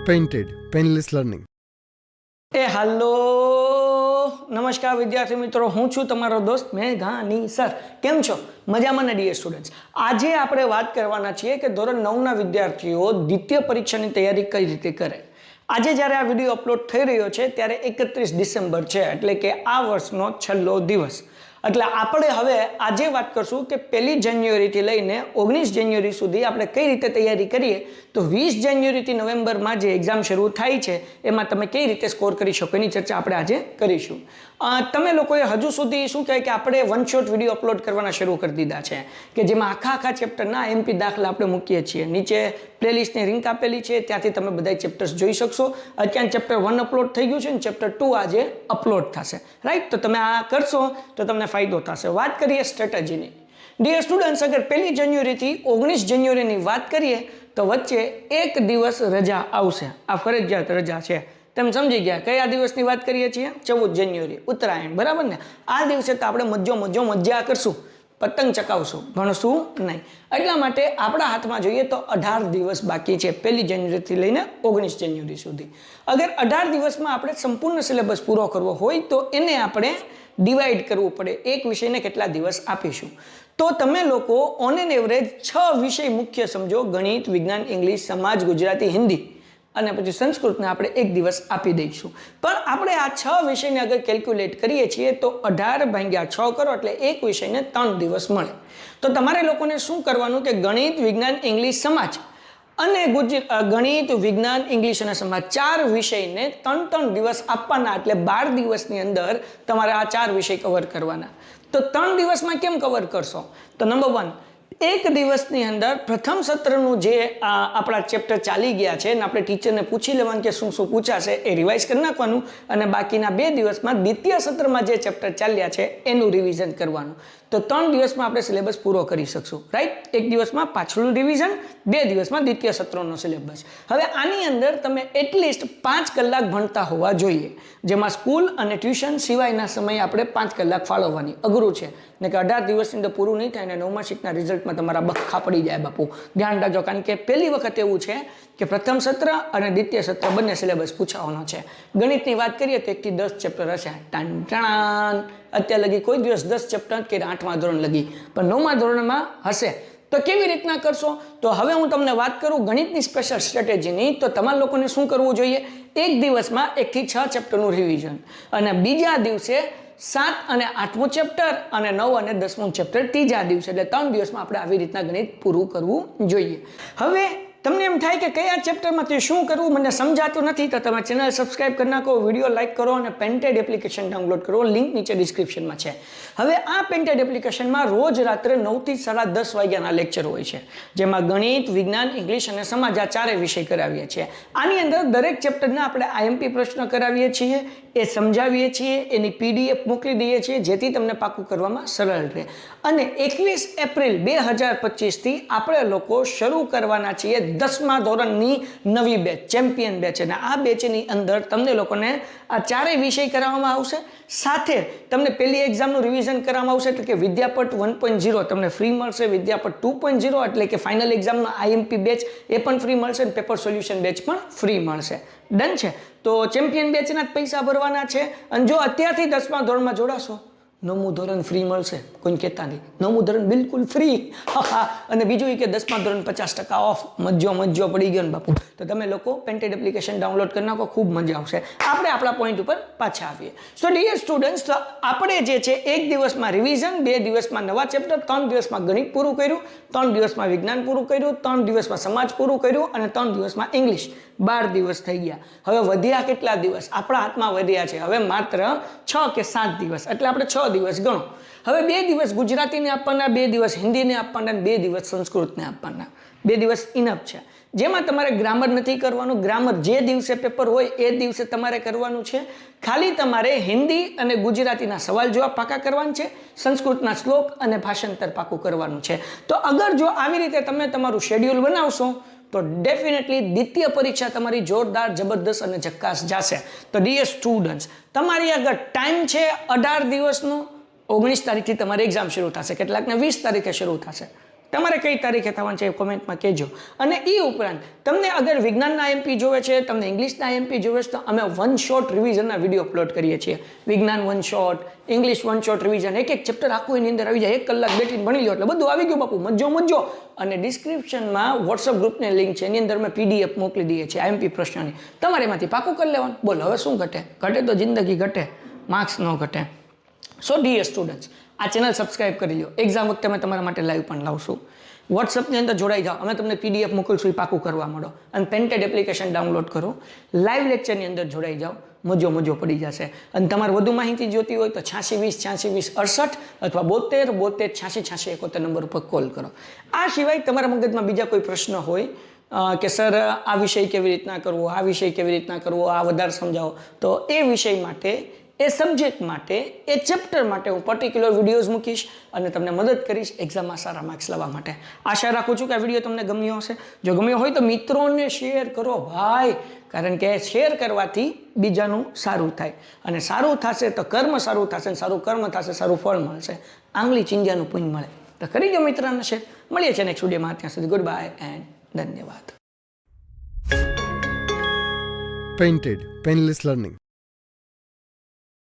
Painted, Painless Learning. હાલો નમસ્કાર વિદ્યાર્થી મિત્રો, હું છું તમારો દોસ્ત મેઘાની સર. કેમ છો? મજામાં ને ડિયર સ્ટુડન્ટ્સ? આજે આપણે વાત કરવાના છીએ કે ધોરણ 9ના વિદ્યાર્થીઓ દ્વિતીય પરીક્ષાની તૈયારી કઈ રીતે કરે. આજે જ્યારે આ વિડીયો અપલોડ થઈ રહ્યો છે ત્યારે 31 ડિસેમ્બર છે, એટલે કે આ વર્ષનો છેલ્લો દિવસ. એટલે આપણે હવે આજે વાત કરશું કે 1 જાન્યુઆરીથી લઈને 19 જાન્યુઆરી સુધી આપણે કઈ રીતે તૈયારી કરીએ. તો 20 જાન્યુઆરીથી નવેમ્બરમાં જે એક્ઝામ શરૂ થાય છે એમાં તમે કઈ રીતે સ્કોર કરી શકો એની ચર્ચા આપણે આજે કરીશું. તમે લોકોએ હજુ સુધી શું કહે કે આપણે વન શોટ વિડીયો અપલોડ કરવાના શરૂ કરી દીધા છે કે જેમાં આખા ચેપ્ટરના એમપી દાખલા આપણે મૂકીએ છીએ. નીચે પ્લેલિસ્ટની લિંક આપેલી છે, ત્યાંથી તમે બધા ચેપ્ટર્સ જોઈ શકશો. અત્યારે ચેપ્ટર 1 અપલોડ થઈ ગયું છે અને ચેપ્ટર 2 આજે અપલોડ થશે, રાઈટ? તો તમે આ કરશો તો તમને ફાયદો થશે. વાત કરીએ સ્ટ્રેટેજીની. ડિયર સ્ટુડન્ટ્સ, અગર 1 જાન્યુઆરીથી 19 જાન્યુઆરીની વાત કરીએ તો વચ્ચે એક દિવસ રજા આવશે. આ ફરજિયાત રજા છે. તમે સમજી ગયા કયા દિવસની વાત કરીએ છીએ? 14 જાન્યુઆરી, ઉત્તરાયણ, બરાબર ને? આ દિવસે તો આપણે મજા કરશું, પતંગ ચકાવશું, ભણશું નહીં. એટલા માટે આપણા હાથમાં જોઈએ તો 18 દિવસ બાકી છે 1 જાન્યુઆરીથી લઈને 19 જાન્યુઆરી સુધી. અગર 18 દિવસમાં આપણે સંપૂર્ણ સિલેબસ પૂરો કરવો હોય તો એને આપણે ડિવાઈડ કરવું પડે. એક વિષયને કેટલા દિવસ આપીશું? તો તમે લોકો ઓન એન એવરેજ 6 વિષય મુખ્ય સમજો: ગણિત, વિજ્ઞાન, ઇંગ્લિશ, સમાજ, ગુજરાતી, હિન્દી અને પછી સંસ્કૃતને આપણે એક દિવસ આપી દઈશું. પણ આપણે આ 6 વિષયને અગર કેલ્ક્યુલેટ કરીએ છીએ તો 18/6 કરો એટલે એક વિષયને 3 દિવસ મળે. તો તમારે લોકોને શું કરવાનું કે ગણિત, વિજ્ઞાન, ઇંગ્લિશ, સમાજ અને ગણિત, વિજ્ઞાન, ઇંગ્લિશ અને સમાજ 4 વિષયને 3 દિવસ આપવાના. એટલે 12 દિવસની અંદર તમારે આ 4 વિષય કવર કરવાના. તો 3 દિવસમાં કેમ કવર કરશો? તો નંબર 1, એક દિવસની અંદર પ્રથમ સત્રનું જે આપણા ચેપ્ટર ચાલી ગયા છે અને આપણે ટીચરને પૂછી લેવાનું કે શું પૂછાશે એ રિવાઇઝ કરી નાખવાનું. અને બાકીના 2 દિવસમાં દ્વિતીય સત્રમાં જે ચેપ્ટર ચાલ્યા છે એનું રિવિઝન કરવાનું. તો 3 દિવસમાં આપણે સિલેબસ પૂરો કરી શકશું, રાઈટ? એક દિવસમાં પાછળનું રિવિઝન, 2 દિવસમાં દ્વિતીય સત્રનો સિલેબસ. હવે આની અંદર તમે એટલીસ્ટ 5 કલાક ભણતા હોવા જોઈએ, જેમાં સ્કૂલ અને ટ્યુશન સિવાયના સમયે આપણે 5 કલાક ફાળવવાની. અઘરું છે ને કે 18 દિવસની અંદર પૂરું નહીં થાય અને 9મા શીટના રિઝલ્ટમાં તમારા બખા પડી જાય બાપુ. ધ્યાન રાખજો, કારણ કે પહેલી વખત એવું છે કે પ્રથમ સત્ર અને દ્વિતીય સત્ર બંને સિલેબસ પૂછવાનો છે. ગણિતની વાત કરીએ તો 1 થી 10 ચેપ્ટર હશે. અત્યાર લગી કોઈ દિવસ 10 ચેપ્ટર કે 8મા ધોરણ લગી, પણ 9મા ધોરણમાં હશે. તો કેવી રીતના કરશો? તો હવે હું તમને વાત કરું ગણિતની સ્પેશિયલ સ્ટ્રેટેજીની. તો તમારા લોકોને શું કરવું જોઈએ? એક દિવસમાં 1 થી 6 ચેપ્ટરનું રિવિઝન અને બીજા દિવસે 7 અને 8મું ચેપ્ટર અને 9 અને 10મું ચેપ્ટર ત્રીજા દિવસે. એટલે 3 દિવસમાં આપણે આવી રીતના ગણિત પૂરું કરવું જોઈએ. હવે તમને એમ થાય કે કયા ચેપ્ટરમાંથી શું કરવું મને સમજાતું નથી, તો તમે ચેનલ સબસ્ક્રાઇબ કરી નાખો, વિડીયો લાઇક કરો અને પેન્ટેડ એપ્લિકેશન ડાઉનલોડ કરો. લિંક નીચે ડિસ્ક્રિપ્શનમાં છે. હવે આ પેન્ટેડ એપ્લિકેશનમાં રોજ રાત્રે 9 થી 10:30 વાગ્યાના લેક્ચર હોય છે, જેમાં ગણિત, વિજ્ઞાન, ઇંગ્લિશ અને સમાજ આ 4 વિષય કરાવીએ છીએ. આની અંદર દરેક ચેપ્ટરના આપણે આઈએમપી પ્રશ્ન કરાવીએ છીએ, એ સમજાવીએ છીએ, એની પીડીએફ મોકલી દઈએ છીએ જેથી તમને પાકું કરવામાં સરળ રહે. અને 21 એપ્રિલ 2025થી આપણે લોકો શરૂ કરવાના છીએ 10મા ધોરણની નવી બેચ, ચેમ્પિયન બેચ. અને આ બેચની અંદર તમને લોકોને આ 4 વિષય કરાવવામાં આવશે. સાથે તમને પહેલી એક્ઝામનું રિવિઝન કરવામાં આવશે, એટલે કે વિદ્યાપટ 1.0 તમને ફ્રી મળશે, વિદ્યાપટ 2.0 એટલે કે ફાઇનલ એક્ઝામમાં આઈએમપી બેચ એ પણ ફ્રી મળશે અને પેપર સોલ્યુશન બેચ પણ ફ્રી મળશે. ડન છે? તો ચેમ્પિયન બેચના જ પૈસા ભરવાના છે. અને જો અત્યારથી 10મા ધોરણમાં જોડાશો, 9મું ધોરણ ફ્રી મળશે. કોઈ કહેતા નહીં, 9મું ધોરણ બિલકુલ ફ્રી. અને બીજું એ કે 10મા ધોરણ 50% ઓફ. મજો પડી ગયો ને બાપુ. તો તમે લોકો પેન્ટેડ એપ્લિકેશન ડાઉનલોડ કરી નાખો, ખૂબ મજા આવશે. આપણે આપણા પોઈન્ટ ઉપર પાછા આવીએ. સો ડિયર સ્ટુડન્ટ્સ, તો આપણે જે છે એક દિવસમાં રિવિઝન, 2 દિવસમાં નવા ચેપ્ટર, 3 દિવસમાં ગણિત પૂરું કર્યું, 3 દિવસમાં વિજ્ઞાન પૂરું કર્યું, 3 દિવસમાં સમાજ પૂરું કર્યું અને 3 દિવસમાં ઇંગ્લિશ. 12 દિવસ થઈ ગયા. હવે વધ્યા કેટલા દિવસ? આપણા હાથમાં વધ્યા છે હવે માત્ર 6 કે 7 દિવસ. એટલે આપણે 6 દિવસ ગણો. હવે 2 દિવસ ગુજરાતીને આપવાના, 2 દિવસ હિન્દીને આપવાના, 2 દિવસ સંસ્કૃતને આપવાના. 2 દિવસ ઇનફ છે, જેમાં તમારે ગ્રામર નથી કરવાનું. ગ્રામર જે દિવસે પેપર હોય એ દિવસે તમારે કરવાનું છે. ખાલી તમારે હિન્દી અને ગુજરાતીના સવાલ જવાબ પાકા કરવાનું છે, સંસ્કૃતના શ્લોક અને ભાષાંતર પાકું કરવાનું છે. તો અગર જો આવી રીતે તમે તમારું શેડ્યુલ બનાવશો તો ડેફિનેટલી દ્વિતીય પરીક્ષા તમારી જોરદાર, જબરદસ્ત અને ઝક્કાસ જશે. તો ડિયર સ્ટુડન્ટ્સ, તમારી આગળ ટાઈમ છે 18 દિવસનો. 19 તારીખથી તમારી એક્ઝામ શરૂ થશે, કેટલાકને 20 તારીખે શરૂ થશે. તમારે કઈ તારીખે થવાનું છે એ કોમેન્ટમાં કહેજો. અને એ ઉપરાંત તમને અગર વિજ્ઞાનના એમપી જોવે છે, તમને ઇંગ્લિશના એમપી જોવે છે, તો અમે 1 શોટ રિવિઝનના વિડીયો અપલોડ કરીએ છીએ. વિજ્ઞાન 1 શોટ, ઇંગ્લિશ 1 શોટ રિવિઝન, એક ચેપ્ટર આખું એની અંદર આવી જાય. 1 કલાક બેઠીને ભણી લો એટલે બધું આવી ગયું બાપુ, મજો. અને ડિસ્ક્રિપ્શનમાં વોટ્સઅપ ગ્રુપની લિંક છે, એની અંદર મેં PDF મોકલી દઈએ છીએ આઈએમપી પ્રશ્નની. તમારે એમાંથી પાકું કરી લેવાનું. બોલો હવે શું ઘટે? ઘટે તો જિંદગી ઘટે, માર્ક્સ ન ઘટે. સો ડિયર સ્ટુડન્ટ્સ, આ ચેનલ સબસ્ક્રાઇબ કરી લો. એક્ઝામ વખતે અમે તમારા માટે લાઈવ પણ લાવશું. વોટ્સઅપની અંદર જોડાઈ જાઓ, અમે તમને PDF મોકલશું, એ પાકું કરવા માંડો. અને પેન્ટેડ એપ્લિકેશન ડાઉનલોડ કરો, લાઈવ લેક્ચરની અંદર જોડાઈ જાઓ, મજો પડી જશે. અને તમારે વધુ માહિતી જોતી હોય તો 8620 8820 68 અથવા 72 72 86 86 71 નંબર ઉપર કોલ કરો. આ સિવાય તમારા મગજમાં બીજા કોઈ પ્રશ્ન હોય કે સર આ વિષય કેવી રીતના કરવો, આ વિષય કેવી રીતના કરવો, આ વધારે સમજાવો, તો એ વિષય માટે, એ સબ્જેક્ટ માટે, એ ચેપ્ટર માટે હું પર્ટિક્યુલર વિડીયોઝ મૂકીશ અને તમને મદદ કરીશ એક્ઝામમાં સારા માર્ક્સ લાવવા માટે. આશા રાખું છું કે આ વિડીયો તમને ગમ્યો હશે. જો ગમ્યો હોય તો મિત્રોને શેર કરો ભાઈ, કારણ કે શેર કરવાથી બીજાનું સારું થાય, અને સારું થશે તો કર્મ સારું થશે, અને સારું કર્મ થશે સારું ફળ મળશે. આંગળી ચીંજાનું પુણ્ય મળે. તો કરી દો મિત્રોને શેર. મળીએ છીએ નેક્સ્ટ વિડીયોમાં. ત્યાં સુધી ગુડ બાય એન્ડ ધન્યવાદ. Painted, Painless Learning.